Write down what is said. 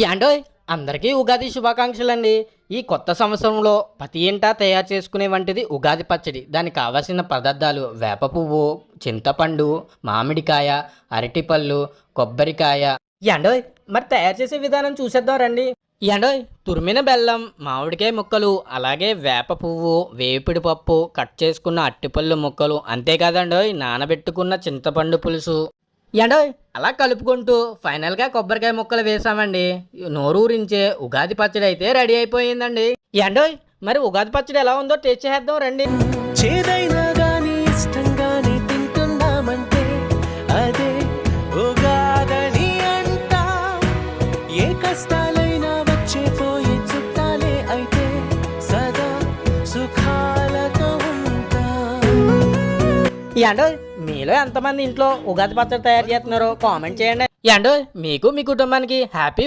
యాండోయ్ అందరికీ ఉగాది శుభాకాంక్షలండి. ఈ కొత్త సంవత్సరంలో ప్రతి ఇంటా తయారు చేసుకునే వంటిది ఉగాది పచ్చడి. దానికి కావాల్సిన పదార్థాలు వేప పువ్వు, చింతపండు, మామిడికాయ, అరటిపళ్ళు, కొబ్బరికాయ. యాండోయ్ మరి తయారు చేసే విధానం చూసేద్దాం రండి. యాండోయ్ తురిమిన బెల్లం, మామిడికాయ ముక్కలు, అలాగే వేప పువ్వు, వేపిడి పప్పు, కట్ చేసుకున్న అట్టిపళ్ళు ముక్కలు, అంతేకాదండోయ్ నానబెట్టుకున్న చింతపండు పులుసు. యాండోయ్ అలా కలుపుకుంటూ ఫైనల్గా కొబ్బరికాయ ముక్కలు వేసామండి. నోరూరించే ఉగాది పచ్చడి అయితే రెడీ అయిపోయిందండి. యాండోయ్ మరి ఉగాది పచ్చడి ఎలా ఉందో టేస్ట్ చేద్దాం రండి. చేదైనా గాని ఇష్టంగాని తింటున్నామంటే అదే ఉగాదని అంటా. ఏ కష్టాలైనా వచ్చేపోయే చుట్టాలే అయితే సదా సుఖాలతో ఉంటా. యాండోయ్ మీలో ఎంతమంది ఇంట్లో ఉగాది పచ్చడి తయారు చేస్తున్నారో కామెంట్ చేయండి. యాండోయ్ మీకు మీ కుటుంబానికి హ్యాపీ